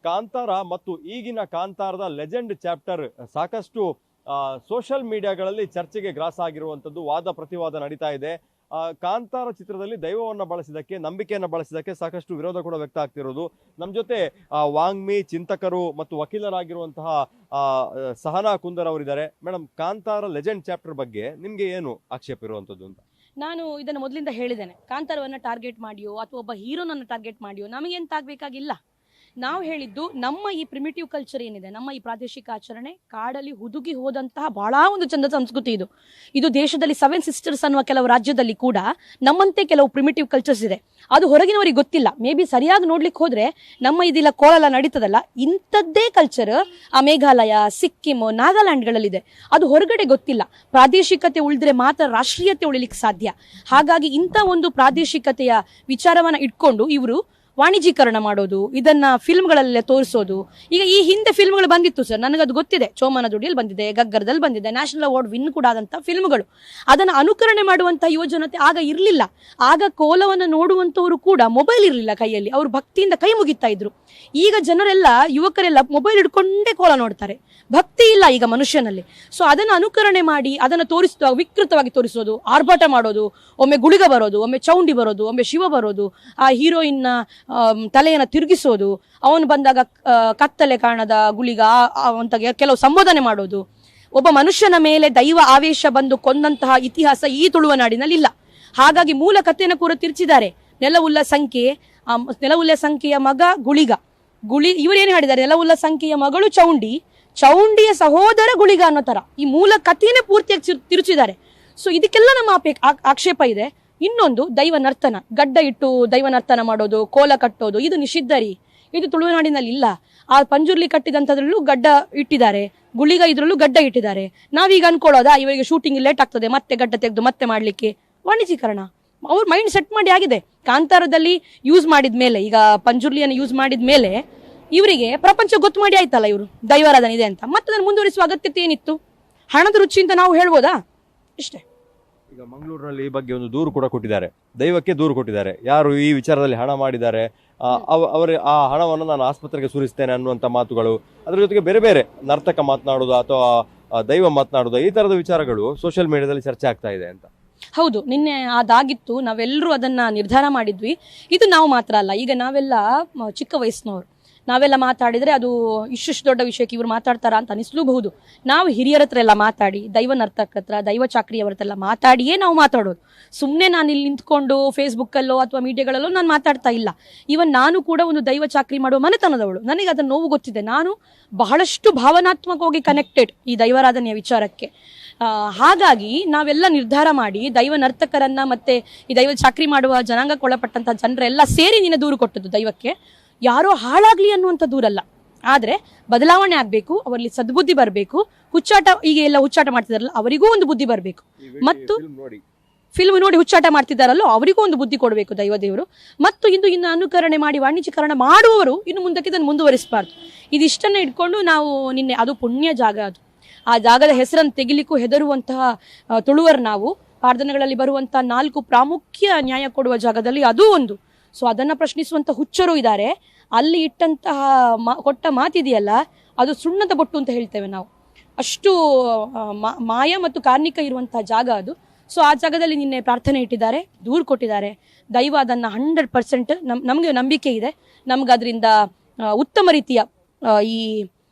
ಕಾಂತಾರ ಮತ್ತು ಈಗಿನ ಕಾಂತಾರದ legend chapter ಸಾಕಷ್ಟು ಸೋಷಿಯಲ್ ಮೀಡಿಯಾಗಳಲ್ಲಿ ಚರ್ಚೆಗೆ ಗ್ರಾಸ ಆಗಿರುವಂಥದ್ದು, ವಾದ ಪ್ರತಿವಾದ ನಡೀತಾ ಇದೆ. ಕಾಂತಾರ ಚಿತ್ರದಲ್ಲಿ ದೈವವನ್ನು ಬಳಸಿದಕ್ಕೆ, ನಂಬಿಕೆಯನ್ನು ಬಳಸಿದಕ್ಕೆ ಸಾಕಷ್ಟು ವಿರೋಧ ಕೂಡ ವ್ಯಕ್ತ ಆಗ್ತಿರೋದು. ನಮ್ಮ ಜೊತೆ ವಾಂಗ್ಮಿ, ಚಿಂತಕರು ಮತ್ತು ವಕೀಲರಾಗಿರುವಂತಹ ಸಹನಾ ಕುಂದರ್ ಅವರಿದ್ದಾರೆ. ಮೇಡಮ್, ಕಾಂತಾರ ಲೆಜೆಂಡ್ ಚಾಪ್ಟರ್ ಬಗ್ಗೆ ನಿಮ್ಗೆ ಏನು ಆಕ್ಷೇಪ ಇರುವಂಥದ್ದು ಅಂತ? ನಾನು ಇದನ್ನು ಮೊದಲಿಂದ ಹೇಳಿದ್ದೇನೆ, ಕಾಂತಾರವನ್ನು ಟಾರ್ಗೆಟ್ ಮಾಡಿಯೋ ಅಥವಾ ಒಬ್ಬ ಹೀರೋನನ್ನು ಟಾರ್ಗೆಟ್ ಮಾಡಿಯೋ ನಮಗೆಂತಾಗಬೇಕಾಗಿಲ್ಲ. ನಾವು ಹೇಳಿದ್ದು ನಮ್ಮ ಈ ಪ್ರಿಮಿಟಿವ್ ಕಲ್ಚರ್ ಏನಿದೆ, ನಮ್ಮ ಈ ಪ್ರಾದೇಶಿಕ ಆಚರಣೆ ಕಾಡಲ್ಲಿ ಹುದುಗಿ ಹೋದಂತಹ ಬಹಳ ಒಂದು ಚಂದ ಸಂಸ್ಕೃತಿ ಇದು. ಇದು ದೇಶದಲ್ಲಿ 7 ಸಿಸ್ಟರ್ಸ್ ಅನ್ನುವ ಕೆಲವು ರಾಜ್ಯದಲ್ಲಿ ಕೂಡ ನಮ್ಮಂತೆ ಕೆಲವು ಪ್ರಿಮಿಟಿವ್ ಕಲ್ಚರ್ಸ್ ಇದೆ. ಅದು ಹೊರಗಿನವರಿಗೆ ಗೊತ್ತಿಲ್ಲ. ಮೇ ಬಿ ಸರಿಯಾಗಿ ನೋಡ್ಲಿಕ್ಕೆ ಹೋದ್ರೆ ನಮ್ಮ ಇದಿಲ್ಲ ಕೋಲಲ್ಲ ನಡೀತದಲ್ಲ, ಇಂಥದ್ದೇ ಕಲ್ಚರ್ ಆ ಮೇಘಾಲಯ, ಸಿಕ್ಕಿಂ, ನಾಗಾಲ್ಯಾಂಡ್ಗಳಲ್ಲಿದೆ. ಅದು ಹೊರಗಡೆ ಗೊತ್ತಿಲ್ಲ. ಪ್ರಾದೇಶಿಕತೆ ಉಳಿದ್ರೆ ಮಾತ್ರ ರಾಷ್ಟ್ರೀಯತೆ ಉಳಿಲಿಕ್ಕೆ ಸಾಧ್ಯ. ಹಾಗಾಗಿ ಇಂಥ ಒಂದು ಪ್ರಾದೇಶಿಕತೆಯ ವಿಚಾರವನ್ನ ಇಟ್ಕೊಂಡು ಇವರು ವಾಣಿಜ್ಯೀಕರಣ ಮಾಡೋದು, ಇದನ್ನ ಫಿಲ್ಮ್ಗಳಲ್ಲೇ ತೋರಿಸೋದು. ಈಗ ಈ ಹಿಂದೆ ಫಿಲ್ಮ್ಗಳು ಬಂದಿತ್ತು ಸರ್, ನನಗದು ಗೊತ್ತಿದೆ. ಚೋಮನ ದುಡಿಯಲ್ಲಿ ಬಂದಿದೆ, ಗಗ್ಗರದಲ್ಲಿ ಬಂದಿದೆ, ನ್ಯಾಷನಲ್ ಅವಾರ್ಡ್ ವಿನ್ ಕೂಡ ಆದಂತಹ ಫಿಲ್ಮ್ಗಳು. ಅದನ್ನು ಅನುಕರಣೆ ಮಾಡುವಂತಹ ಯುವಜನತೆ ಆಗ ಇರಲಿಲ್ಲ. ಆಗ ಕೋಲವನ್ನು ನೋಡುವಂತವರು ಕೂಡ ಮೊಬೈಲ್ ಇರಲಿಲ್ಲ ಕೈಯಲ್ಲಿ, ಅವರು ಭಕ್ತಿಯಿಂದ ಕೈ ಮುಗಿತಾ ಇದ್ರು. ಈಗ ಜನರೆಲ್ಲ, ಯುವಕರೆಲ್ಲ ಮೊಬೈಲ್ ಹಿಡ್ಕೊಂಡೇ ಕೋಲ ನೋಡ್ತಾರೆ. ಭಕ್ತಿ ಇಲ್ಲ ಈಗ ಮನುಷ್ಯನಲ್ಲಿ. ಸೊ ಅದನ್ನು ಅನುಕರಣೆ ಮಾಡಿ ಅದನ್ನು ತೋರಿಸುವ, ವಿಕೃತವಾಗಿ ತೋರಿಸೋದು, ಆರ್ಭಟ ಮಾಡೋದು, ಒಮ್ಮೆ ಗುಳಿಗ ಬರೋದು, ಒಮ್ಮೆ ಚೌಂಡಿ ಬರೋದು, ಒಮ್ಮೆ ಶಿವ ಬರೋದು, ಆ ಹೀರೋಯಿನ್ನ ತಲೆಯನ್ನು ತಿರುಗಿಸೋದು, ಅವನು ಬಂದಾಗ ಕತ್ತಲೆ ಕಾಣದ ಗುಳಿಗ ಅಂತ ಕೆಲವು ಸಂಬೋಧನೆ ಮಾಡೋದು. ಒಬ್ಬ ಮನುಷ್ಯನ ಮೇಲೆ ದೈವ ಆವೇಶ ಬಂದು ಕೊಂದಂತಹ ಇತಿಹಾಸ ಈ ತುಳುವ ನಾಡಿನಲ್ಲಿ ಇಲ್ಲ. ಹಾಗಾಗಿ ಮೂಲ ಕಥೆಯನ್ನು ಕೂಡ ತಿರ್ಚಿದ್ದಾರೆ. ನೆಲವುಲ್ಲ ಸಂಖ್ಯೆಯ ಮಗ ಗುಳಿಗ, ಇವರೇನು ಹೇಳಿದ್ದಾರೆ, ನೆಲವುಲ್ಲ ಸಂಖ್ಯೆಯ ಮಗಳು ಚೌಂಡಿ, ಚೌಂಡಿಯ ಸಹೋದರ ಗುಳಿಗ ಅನ್ನೋ ತರ ಈ ಮೂಲ ಕಥೆಯನ್ನೇ ಪೂರ್ತಿಯಾಗಿ ತಿರುಚಿದ್ದಾರೆ. ಸೊ ಇದಕ್ಕೆಲ್ಲ ನಮ್ಮ ಆಕ್ಷೇಪ ಇದೆ. ಇನ್ನೊಂದು ದೈವ ನರ್ತನ, ಗಡ್ಡ ಇಟ್ಟು ದೈವ ನರ್ತನ ಮಾಡೋದು, ಕೋಲ ಕಟ್ಟೋದು, ಇದು ನಿಷಿದ್ಧ ರೀ. ಇದು ತುಳುನಾಡಿನಲ್ಲಿ ಇಲ್ಲ. ಆ ಪಂಜುರ್ಲಿ ಕಟ್ಟಿದಂಥದ್ರಲ್ಲೂ ಗಡ್ಡ ಇಟ್ಟಿದ್ದಾರೆ, ಗುಳಿಗ ಇದ್ರಲ್ಲೂ ಗಡ್ಡ ಇಟ್ಟಿದ್ದಾರೆ. ನಾವೀಗ ಅನ್ಕೊಳ್ಳೋದಾ ಇವರಿಗೆ ಶೂಟಿಂಗ್ ಲೇಟ್ ಆಗ್ತದೆ, ಮತ್ತೆ ಗಡ್ಡ ತೆಗೆದು ಮತ್ತೆ ಮಾಡ್ಲಿಕ್ಕೆ? ವಾಣಿಜ್ಯೀಕರಣ ಅವ್ರ ಮೈಂಡ್ ಸೆಟ್ ಮಾಡಿ ಆಗಿದೆ. ಕಾಂತಾರದಲ್ಲಿ ಯೂಸ್ ಮಾಡಿದ ಮೇಲೆ, ಈಗ ಪಂಜುರ್ಲಿಯನ್ನು ಯೂಸ್ ಮಾಡಿದ ಮೇಲೆ ಇವರಿಗೆ ಪ್ರಪಂಚ ಗೊತ್ತು ಮಾಡಿ ಆಯ್ತಲ್ಲ ಇವರು ದೈವಾರಾಧನೆ ಇದೆ ಅಂತ. ಮತ್ತೆ ಅದನ್ನು ಮುಂದುವರಿಸುವ ಅಗತ್ಯತೆ ಏನಿತ್ತು? ಹಣದ ರುಚಿ ಅಂತ ನಾವು ಹೇಳ್ಬೋದಾ? ಇಷ್ಟೇ. ಈಗ ಮಂಗಳೂರಿನಲ್ಲಿ ಈ ಬಗ್ಗೆ ಒಂದು ದೂರು ಕೂಡ ಕೊಟ್ಟಿದ್ದಾರೆ, ದೈವಕ್ಕೆ ದೂರು ಕೊಟ್ಟಿದ್ದಾರೆ. ಯಾರು ಈ ವಿಚಾರದಲ್ಲಿ ಹಣ ಮಾಡಿದ್ದಾರೆ, ಅವರ ಆ ಹಣವನ್ನು ನಾನು ಆಸ್ಪತ್ರೆಗೆ ಸುರಿಸ್ತೇನೆ ಅನ್ನುವಂಥ ಮಾತುಗಳು, ಅದರ ಜೊತೆಗೆ ಬೇರೆ ಬೇರೆ ನರ್ತಕ ಮಾತನಾಡೋದು ಅಥವಾ ದೈವ ಮಾತನಾಡೋದು, ಈ ತರದ ವಿಚಾರಗಳು ಸೋಷಿಯಲ್ ಮೀಡಿಯಾದಲ್ಲಿ ಚರ್ಚೆ ಆಗ್ತಾ ಇದೆ ಅಂತ. ಹೌದು, ನಿನ್ನೆ ಅದಾಗಿತ್ತು. ನಾವೆಲ್ಲರೂ ಅದನ್ನ ನಿರ್ಧಾರ ಮಾಡಿದ್ವಿ. ಇದು ನಾವು ಮಾತ್ರ ಅಲ್ಲ, ಈಗ ನಾವೆಲ್ಲ ಚಿಕ್ಕ ವಯಸ್ಸಿನವರು, ನಾವೆಲ್ಲ ಮಾತಾಡಿದ್ರೆ ಅದು ಇಷ್ಟು ದೊಡ್ಡ ವಿಷಯಕ್ಕೆ ಇವ್ರು ಮಾತಾಡ್ತಾರ ಅಂತ ಅನಿಸ್ಲೂಬಹುದು. ನಾವು ಹಿರಿಯರ ಹತ್ರ ಎಲ್ಲ ಮಾತಾಡಿ, ದೈವ ನರ್ತಕರ ಹತ್ರ, ದೈವ ಚಾಕ್ರಿಯವರ ಹತ್ರ ಎಲ್ಲ ಮಾತಾಡಿಯೇ ನಾವು ಮಾತಾಡೋದು. ಸುಮ್ಮನೆ ನಾನು ಇಲ್ಲಿ ನಿಂತ್ಕೊಂಡು ಫೇಸ್ಬುಕ್ಕಲ್ಲೋ ಅಥವಾ ಮೀಡಿಯಾಗಳಲ್ಲೋ ನಾನು ಮಾತಾಡ್ತಾ ಇಲ್ಲ. ಇವನ್ ನಾನು ಕೂಡ ಒಂದು ದೈವ ಚಾಕ್ರಿ ಮಾಡುವ ಮನೆತನದವಳು. ನನಗೆ ಅದನ್ನ ನೋವು ಗೊತ್ತಿದೆ. ನಾನು ಬಹಳಷ್ಟು ಭಾವನಾತ್ಮಕವಾಗಿ ಕನೆಕ್ಟೆಡ್ ಈ ದೈವಾರಾಧನೆಯ ವಿಚಾರಕ್ಕೆ. ಹಾಗಾಗಿ ನಾವೆಲ್ಲ ನಿರ್ಧಾರ ಮಾಡಿ ದೈವ ನರ್ತಕರನ್ನ ಮತ್ತೆ ಈ ದೈವ ಚಾಕ್ರಿ ಮಾಡುವ ಜನಾಂಗಕ್ಕೊಳಪಟ್ಟಂತ ಜನರೆಲ್ಲ ಸೇರಿ ನಿನ್ನೆ ದೂರು ಕೊಟ್ಟದ್ದು ದೈವಕ್ಕೆ. ಯಾರೋ ಹಾಳಾಗ್ಲಿ ಅನ್ನುವಂಥ ದೂರಲ್ಲ, ಆದ್ರೆ ಬದಲಾವಣೆ ಆಗ್ಬೇಕು, ಅವರಲ್ಲಿ ಸದ್ಬುದ್ಧಿ ಬರಬೇಕು. ಹುಚ್ಚಾಟ, ಈಗ ಎಲ್ಲ ಹುಚ್ಚಾಟ ಮಾಡ್ತಿದಾರಲ್ಲ ಅವರಿಗೂ ಒಂದು ಬುದ್ಧಿ ಬರಬೇಕು, ಮತ್ತು ಫಿಲ್ಮ್ ನೋಡಿ ಹುಚ್ಚಾಟ ಮಾಡ್ತಿದ್ದಾರಲ್ಲೋ ಅವರಿಗೂ ಒಂದು ಬುದ್ಧಿ ಕೊಡಬೇಕು ದೈವ ದೇವರು. ಮತ್ತು ಇನ್ನು ಅನುಕರಣೆ ಮಾಡಿ ವಾಣಿಜ್ಯೀಕರಣ ಮಾಡುವವರು ಇನ್ನು ಮುಂದಕ್ಕೆ ಇದನ್ನು ಮುಂದುವರಿಸಬಾರ್ದು. ಇದಿಷ್ಟನ್ನ ಇಟ್ಕೊಂಡು ನಾವು ನಿನ್ನೆ, ಅದು ಪುಣ್ಯ ಜಾಗ, ಅದು ಆ ಜಾಗದ ಹೆಸರನ್ನು ತೆಗಿಲಿಕ್ಕೂ ಹೆದರುವಂತಹ ತುಳುವರು ನಾವು. ಪ್ರಾರ್ಥನೆಗಳಲ್ಲಿ ಬರುವಂತಹ 4 ಪ್ರಾಮುಖ್ಯ ನ್ಯಾಯ ಕೊಡುವ ಜಾಗದಲ್ಲಿ ಅದು ಒಂದು. ಸೊ ಅದನ್ನ ಪ್ರಶ್ನಿಸುವಂತ ಹುಚ್ಚರು ಇದ್ದಾರೆ. ಅಲ್ಲಿ ಇಟ್ಟಂತಹ ಕೊಟ್ಟ ಮಾತಿದೆಯಲ್ಲ, ಅದು ಸುಣ್ಣದ ಬೊಟ್ಟು ಅಂತ ಹೇಳ್ತೇವೆ ನಾವು. ಅಷ್ಟು ಮಾಯ ಮತ್ತು ಕಾರ್ಣಿಕ ಇರುವಂತಹ ಜಾಗ ಅದು. ಸೊ ಆ ಜಾಗದಲ್ಲಿ ನಿನ್ನೆ ಪ್ರಾರ್ಥನೆ ಇಟ್ಟಿದ್ದಾರೆ, ದೂರು ಕೊಟ್ಟಿದ್ದಾರೆ. ದೈವ ಅದನ್ನ 100% ನಮ್ಗೆ ನಂಬಿಕೆ ಇದೆ, ನಮ್ಗೆ ಅದರಿಂದ ಉತ್ತಮ ರೀತಿಯ ಈ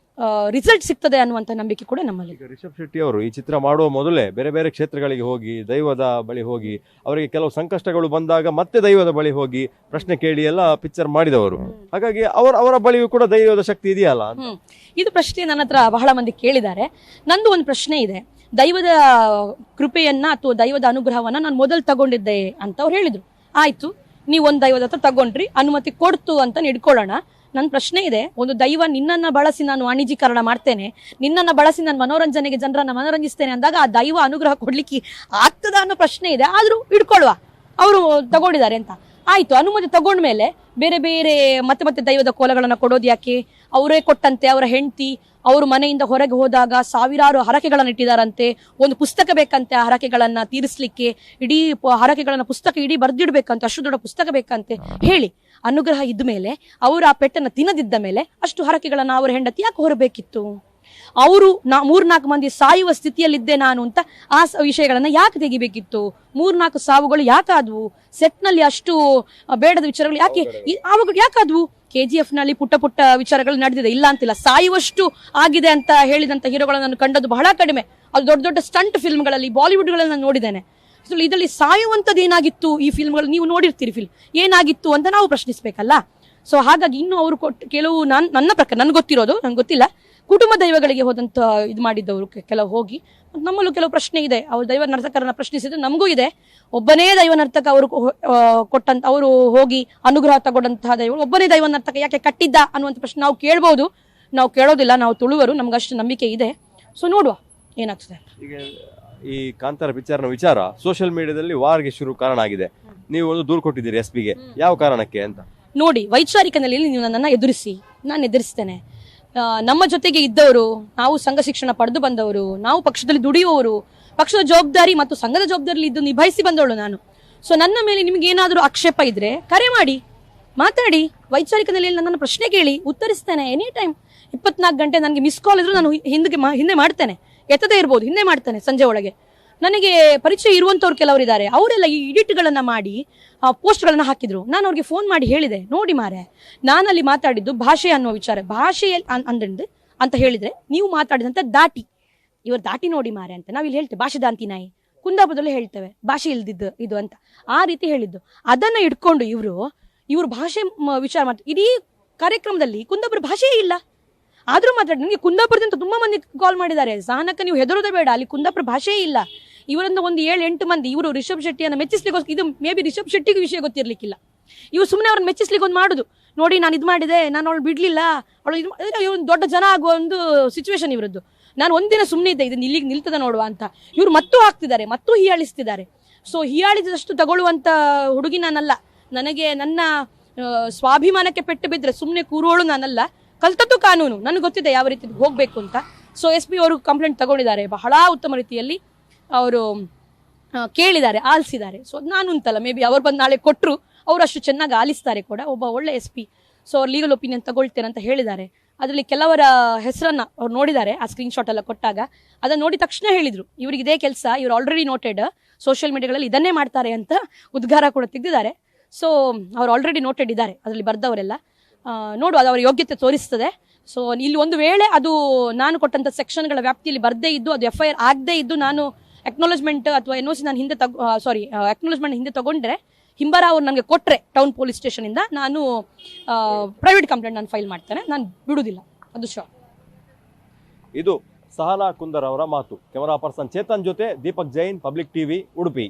ರಿಸಲ್ಟ್ ಸಿಗ್ತದೆ ಅನ್ನುವಂಥ ನಂಬಿಕೆ ಕೂಡ ನಮ್ಮಲ್ಲಿ. ರಿಷಬ್ ಶೆಟ್ಟಿ ಅವರು ಈ ಚಿತ್ರ ಮಾಡುವ ಮೊದಲೇ ಬೇರೆ ಬೇರೆ ಕ್ಷೇತ್ರಗಳಿಗೆ ಹೋಗಿ, ದೈವದ ಬಳಿ ಹೋಗಿ, ಅವರಿಗೆ ಕೆಲವು ಸಂಕಷ್ಟಗಳು ಬಂದಾಗ ಮತ್ತೆ ದೈವದ ಬಳಿ ಹೋಗಿ ಪ್ರಶ್ನೆ ಕೇಳಿ ಎಲ್ಲ ಪಿಕ್ಚರ್ ಮಾಡಿದವರು. ಹಾಗಾಗಿ ಅವರ ಬಳಿಯೂ ಕೂಡ ದೈವದ ಶಕ್ತಿ ಇದೆಯಲ್ಲ. ಇದು ಪ್ರಶ್ನೆ ನನ್ನ ಹತ್ರ ಬಹಳ ಮಂದಿ ಕೇಳಿದ್ದಾರೆ. ನಂದು ಒಂದು ಪ್ರಶ್ನೆ ಇದೆ. ದೈವದ ಕೃಪೆಯನ್ನ ಅಥವಾ ದೈವದ ಅನುಗ್ರಹವನ್ನ ನಾನು ಮೊದಲು ತಗೊಂಡಿದ್ದೆ ಅಂತ ಅವ್ರು ಹೇಳಿದ್ರು. ಆಯ್ತು, ನೀವು ಒಂದು ದೈವದ ಹತ್ರ ತಗೊಂಡ್ರಿ, ಅನುಮತಿ ಕೊಡ್ತು ಅಂತ ಇಟ್ಕೊಳ್ಳೋಣ. ನನ್ನ ಪ್ರಶ್ನೆ ಇದೆ, ಒಂದು ದೈವ ನಿನ್ನನ್ನ ಬಳಸಿ ನಾನು ವಾಣಿಜ್ಯೀಕರಣ ಮಾಡ್ತೇನೆ, ನಿನ್ನನ್ನ ಬಳಸಿ ನಾನು ಮನೋರಂಜನೆಗೆ ಜನರನ್ನ ಮನೋರಂಜಿಸ್ತೇನೆ ಅಂದಾಗ ಆ ದೈವ ಅನುಗ್ರಹ ಕೊಡ್ಲಿಕ್ಕೆ ಆಗ್ತದ ಅನ್ನೋ ಪ್ರಶ್ನೆ ಇದೆ. ಆದ್ರೂ ಇಟ್ಕೊಳ್ಳುವ, ಅವರು ತಗೊಂಡಿದ್ದಾರೆ ಅಂತ. ಆಯ್ತು, ಅನುಮತಿ ತಗೊಂಡ್ಮೇಲೆ ಬೇರೆ ಬೇರೆ ಮತ್ತೆ ದೈವದ ಕೋಲಗಳನ್ನ ಕೊಡೋದು ಯಾಕೆ? ಅವರೇ ಕೊಟ್ಟಂತೆ ಅವರ ಹೆಂಡತಿ ಅವರು ಮನೆಯಿಂದ ಹೊರಗೆ ಹೋದಾಗ ಸಾವಿರಾರು ಹರಕೆಗಳನ್ನ ಇಟ್ಟಿದಾರಂತೆ. ಒಂದು ಪುಸ್ತಕ ಬೇಕಂತೆ ಆ ಹರಕೆಗಳನ್ನ ತೀರಿಸ್ಲಿಕ್ಕೆ, ಇಡೀ ಹರಕೆಗಳನ್ನ ಪುಸ್ತಕ ಇಡೀ ಬರ್ದಿಡ್ಬೇಕಂತೆ, ಅಷ್ಟು ದೊಡ್ಡ ಪುಸ್ತಕ ಬೇಕಂತೆ ಹೇಳಿ. ಅನುಗ್ರಹ ಇದ್ದ ಮೇಲೆ ಅವರು ಆ ಪೆಟ್ಟನ್ನ ತಿನ್ನದಿದ್ದ ಮೇಲೆ ಅಷ್ಟು ಹರಕೆಗಳನ್ನ ಅವ್ರ ಹೆಂಡತಿ ಯಾಕೆ ಹೊರಬೇಕಿತ್ತು? ಅವರು 3-4 ಮಂದಿ ಸಾಯುವ ಸ್ಥಿತಿಯಲ್ಲಿದ್ದೆ ನಾನು ಅಂತ ಆ ವಿಷಯಗಳನ್ನ ಯಾಕೆ ತೆಗಿಬೇಕಿತ್ತು? 3-4 ಸಾವುಗಳು ಯಾಕಾದ್ವು? ಸೆಟ್ನಲ್ಲಿ ಅಷ್ಟು ಬೇಡದ ವಿಚಾರಗಳು ಯಾಕೆ ಯಾಕಾದ್ವು? KGF ನಲ್ಲಿ ಪುಟ್ಟ ಪುಟ್ಟ ವಿಚಾರಗಳು ನಡೆದಿದೆ, ಇಲ್ಲ ಅಂತಿಲ್ಲ. ಸಾಯುವಷ್ಟು ಆಗಿದೆ ಅಂತ ಹೇಳಿದಂತ ಹೀರೋಗಳನ್ನ ನಾನು ಕಂಡದ್ದು ಬಹಳ ಕಡಿಮೆ. ಅದು ದೊಡ್ಡ ದೊಡ್ಡ ಸ್ಟಂಟ್ ಫಿಲ್ಮ್ಗಳಲ್ಲಿ, ಬಾಲಿವುಡ್ಗಳಲ್ಲಿ ನಾನು ನೋಡಿದ್ದೇನೆ. ಇದರಲ್ಲಿ ಸಾಯುವಂತದ್ದು ಏನಾಗಿತ್ತು? ಈ ಫಿಲ್ಮ್ಗಳು ನೀವು ನೋಡಿರ್ತೀರಿ, ಫಿಲ್ಮ್ ಏನಾಗಿತ್ತು ಅಂತ ನಾವು ಪ್ರಶ್ನಿಸ್ಬೇಕಲ್ಲ. ಸೊ ಹಾಗಾಗಿ ಇನ್ನು ಅವರು ಕೆಲವು ನನ್ನ ಪ್ರಕಾರ ನನ್ಗೆ ಗೊತ್ತಿರೋದು, ನಂಗೆ ಗೊತ್ತಿಲ್ಲ, ಕುಟುಂಬ ದೈವಗಳಿಗೆ ಹೋದಂತ ಇದು ಮಾಡಿದ್ದವರು ಕೆಲವು ಹೋಗಿ. ನಮ್ಮಲ್ಲೂ ಕೆಲವು ಪ್ರಶ್ನೆ ಇದೆ. ಅವ್ರು ದೈವ ನರ್ತಕರನ್ನ ಪ್ರಶ್ನಿಸಿದ್ರೆ ನಮಗೂ ಇದೆ. ಒಬ್ಬನೇ ದೈವ ನರ್ತಕ ಅವರು ಕೊಟ್ಟಂತ, ಅವರು ಹೋಗಿ ಅನುಗ್ರಹ ತಗೊಂಡಂತಹ ದೈವ ಒಬ್ಬನೇ ದೈವ ನರ್ತಕ ಯಾಕೆ ಕಟ್ಟಿದ್ದ ಅನ್ನುವಂಥ ಪ್ರಶ್ನೆ ನಾವು ಕೇಳ್ಬೋದು. ನಾವು ಕೇಳೋದಿಲ್ಲ, ನಾವು ತುಳುವರು, ನಮ್ಗೆ ಅಷ್ಟು ನಂಬಿಕೆ ಇದೆ. ಸೊ ನೋಡುವ ಏನಾಗ್ತದೆ. ಈಗ ಈ ಕಾಂತಾರ ವಿಚಾರ ಸೋಷಿಯಲ್ ಮೀಡಿಯಾದಲ್ಲಿ ವಾರ್ಗೆ ಶುರು ಕಾರಣ ಆಗಿದೆ. ನೀವು ಒಂದು ದೂರು ಕೊಟ್ಟಿದ್ದೀರಿ SP ಗೆ, ಯಾವ ಕಾರಣಕ್ಕೆ ಅಂತ ನೋಡಿ. ವೈಚಾರಿಕ ನೆಲೆಯಲ್ಲಿ ನೀವು ನನ್ನನ್ನು ಎದುರಿಸಿ, ನಾನು ಎದುರಿಸ್ತೇನೆ. ನಮ್ಮ ಜೊತೆಗೆ ಇದ್ದವರು, ನಾವು ಸಂಘ ಶಿಕ್ಷಣ ಪಡೆದು ಬಂದವರು, ನಾವು ಪಕ್ಷದಲ್ಲಿ ದುಡಿಯುವವರು, ಪಕ್ಷದ ಜವಾಬ್ದಾರಿ ಮತ್ತು ಸಂಘದ ಜವಾಬ್ದಾರಿ ಇದ್ದು ನಿಭಾಯಿಸಿ ಬಂದವಳು ನಾನು. ಸೊ ನನ್ನ ಮೇಲೆ ನಿಮ್ಗೆ ಏನಾದರೂ ಆಕ್ಷೇಪ ಇದ್ರೆ ಕರೆ ಮಾಡಿ, ಮಾತಾಡಿ, ವೈಚಾರಿಕ ನೆಲೆಯಲ್ಲಿ ನನ್ನನ್ನು ಪ್ರಶ್ನೆ ಕೇಳಿ, ಉತ್ತರಿಸ್ತೇನೆ. ಎನಿ ಟೈಮ್ 24 ಗಂಟೆ ನನಗೆ ಮಿಸ್ ಕಾಲ್ ಇದ್ರು ನಾನು ಹಿಂದೆ ಮಾಡ್ತೇನೆ. ಎತ್ತದೇ ಇರ್ಬೋದು, ಹಿಂದೆ ಮಾಡ್ತೇನೆ ಸಂಜೆ ಒಳಗೆ. ನನಗೆ ಪರಿಚಯ ಇರುವಂತವ್ರು ಕೆಲವರು ಇದ್ದಾರೆ, ಅವರೆಲ್ಲ ಈ ಎಡಿಟ್ಗಳನ್ನ ಮಾಡಿ ಪೋಸ್ಟ್ಗಳನ್ನ ಹಾಕಿದ್ರು. ನಾನು ಅವ್ರಿಗೆ ಫೋನ್ ಮಾಡಿ ಹೇಳಿದೆ, ನೋಡಿ ಮಾರೆ, ನಾನಲ್ಲಿ ಮಾತಾಡಿದ್ದು ಭಾಷೆ ಅನ್ನೋ ವಿಚಾರ, ಭಾಷೆ ಅಂತ ಹೇಳಿದ್ರೆ ನೀವು ಮಾತಾಡಿದಂತ ದಾಟಿ, ಇವರು ದಾಟಿ ನೋಡಿ ಮಾರೆ ಅಂತ ನಾವಿಲ್ಲಿ ಹೇಳ್ತೇವೆ. ಭಾಷೆ ದಾಂತಿ ನಾಯಿ ಕುಂದಾಪುರದಲ್ಲಿ ಹೇಳ್ತೇವೆ, ಭಾಷೆ ಇಲ್ದಿದ್ದು ಇದು ಅಂತ ಆ ರೀತಿ ಹೇಳಿದ್ದು. ಅದನ್ನ ಇಟ್ಕೊಂಡು ಇವರು ಭಾಷೆ ವಿಚಾರ ಮಾಡ್ತಾರೆ. ಇಡೀ ಕಾರ್ಯಕ್ರಮದಲ್ಲಿ ಕುಂದಾಪುರ ಭಾಷೆಯೇ ಇಲ್ಲ, ಆದ್ರೂ ಮಾತಾಡಿ. ನನಗೆ ಕುಂದಾಪುರದಿಂದ ತುಂಬಾ ಮಂದಿ ಕಾಲ್ ಮಾಡಿದ್ದಾರೆ, ಸಹನಕ್ಕ ನೀವು ಹೆದರೋದೇ ಬೇಡ, ಅಲ್ಲಿ ಕುಂದಾಪುರ ಭಾಷೆಯೇ ಇಲ್ಲ. ಇವರಿಂದ ಒಂದು 7-8 ಮಂದಿ ಇವರು ರಿಷಬ್ ಶೆಟ್ಟಿಯನ್ನು ಮೆಚ್ಚಿಸ್ಲಿಕ್ಕೆ, ಇದು ಮೇ ಬಿ ರಿಷಬ್ ಶೆಟ್ಟಿಗೆ ವಿಷಯ ಗೊತ್ತಿರ್ಲಿಕ್ಕಿಲ್ಲ, ಇವ್ರು ಸುಮ್ಮನೆ ಅವ್ರನ್ನ ಮೆಚ್ಚಿಸ್ಲಿಕ್ಕೆ ಒಂದು ಮಾಡುದು. ನೋಡಿ ನಾನು ಇದು ಮಾಡಿದೆ, ನಾನು ಅವಳು ಬಿಡ್ಲಿಲ್ಲ, ಅವಳು ದೊಡ್ಡ ಜನ ಆಗುವ ಒಂದು ಸಿಚುವೇಶನ್ ಇವರದ್ದು. ನಾನು ಒಂದಿನ ಸುಮ್ಮನೆ ಇದ್ದೆ, ಇದನ್ನ ಇಲ್ಲಿಗೆ ನಿಲ್ತದ ನೋಡುವ ಅಂತ. ಇವ್ರು ಮತ್ತೂ ಹಾಕ್ತಿದ್ದಾರೆ, ಮತ್ತೂ ಹೀಯಾಳಿಸ್ತಿದ್ದಾರೆ. ಸೊ ಹೀಯಾಳಿದಷ್ಟು ತಗೊಳ್ಳುವಂತ ಹುಡುಗಿ ನಾನಲ್ಲ. ನನಗೆ ನನ್ನ ಸ್ವಾಭಿಮಾನಕ್ಕೆ ಪೆಟ್ಟು ಬಿದ್ದರೆ ಸುಮ್ಮನೆ ಕೂರೋಳು ನಾನಲ್ಲ. ಕಲ್ತದ್ದು ಕಾನೂನು, ನನಗೆ ಗೊತ್ತಿದೆ ಯಾವ ರೀತಿ ಹೋಗ್ಬೇಕು ಅಂತ. ಸೊ SP ಅವರು ಕಂಪ್ಲೇಂಟ್ ತಗೊಂಡಿದ್ದಾರೆ, ಬಹಳ ಉತ್ತಮ ರೀತಿಯಲ್ಲಿ ಅವರು ಕೇಳಿದ್ದಾರೆ, ಆಲಿಸಿದ್ದಾರೆ. ಸೊ ನಾನು ಅಂತಲ್ಲ, ಮೇ ಬಿ ಅವ್ರು ಬಂದು ನಾಳೆ ಕೊಟ್ಟರು, ಅವರು ಅಷ್ಟು ಚೆನ್ನಾಗಿ ಆಲಿಸ್ತಾರೆ ಕೂಡ, ಒಬ್ಬ ಒಳ್ಳೆ SP. ಸೊ ಅವ್ರು ಲೀಗಲ್ ಒಪಿನಿಯನ್ ತಗೊಳ್ತೇನೆ ಅಂತ ಹೇಳಿದ್ದಾರೆ. ಅದರಲ್ಲಿ ಕೆಲವರ ಹೆಸರನ್ನ ಅವ್ರು ನೋಡಿದ್ದಾರೆ, ಆ ಸ್ಕ್ರೀನ್ಶಾಟ್ ಎಲ್ಲ ಕೊಟ್ಟಾಗ ಅದನ್ನ ನೋಡಿ ತಕ್ಷಣ ಹೇಳಿದ್ರು, ಇವ್ರಿಗೆ ಇದೇ ಕೆಲಸ, ಇವ್ರು ಆಲ್ರೆಡಿ ನೋಟೆಡ್, ಸೋಷಿಯಲ್ ಮೀಡಿಯಾಗಳಲ್ಲಿ ಇದನ್ನೇ ಮಾಡ್ತಾರೆ ಅಂತ ಉದ್ಗಾರ ಕೂಡ ತೆಗೆದಿದ್ದಾರೆ. ಸೊ ಅವ್ರು ಆಲ್ರೆಡಿ ನೋಟೆಡ್ ಇದ್ದಾರೆ ಅದರಲ್ಲಿ ಬರ್ದವರೆಲ್ಲ. ನೋಡು, ಅದು ಅವರ ಯೋಗ್ಯತೆ ತೋರಿಸ್ತದೆ. ಸೊ ಇಲ್ಲಿ ಒಂದು ವೇಳೆ ಅದು ನಾನು ಕೊಟ್ಟಂತ ಸೆಕ್ಷನ್ಗಳ ವ್ಯಾಪ್ತಿಯಲ್ಲಿ ಬರ್ದೇ ಇದ್ದು, ಅದು FIR ಆಗದೇ ಇದ್ದು, ನಾನು ಅಕ್ನಾಲೇಜ್ಮೆಂಟ್ ಅಥವಾ NOC ನಾನು ಹಿಂದೆ ಅಕ್ನಾಲೇಜ್ಮೆಂಟ್ ಹಿಂದೆ ತಗೊಂಡ್ರೆ, ಹಿಂಬರ ಅವ್ರು ನನಗೆ ಕೊಟ್ಟರೆ ಟೌನ್ ಪೊಲೀಸ್ ಸ್ಟೇಷನ್ ಇಂದ, ನಾನು ಪ್ರೈವೇಟ್ ಕಂಪ್ಲೇಂಟ್ ನಾನು ಫೈಲ್ ಮಾಡ್ತೇನೆ, ನಾನು ಬಿಡುವುದಿಲ್ಲ, ಅದು ಶೋರ್. ಇದು ಸಹನಾ ಕುಂದರ್ ಅವರ ಮಾತು. ಕ್ಯಾಮರಾ ಪರ್ಸನ್ ಚೇತನ್ ಜೊತೆ ದೀಪಕ್ ಜೈನ್, ಪಬ್ಲಿಕ್ TV, ಉಡುಪಿ.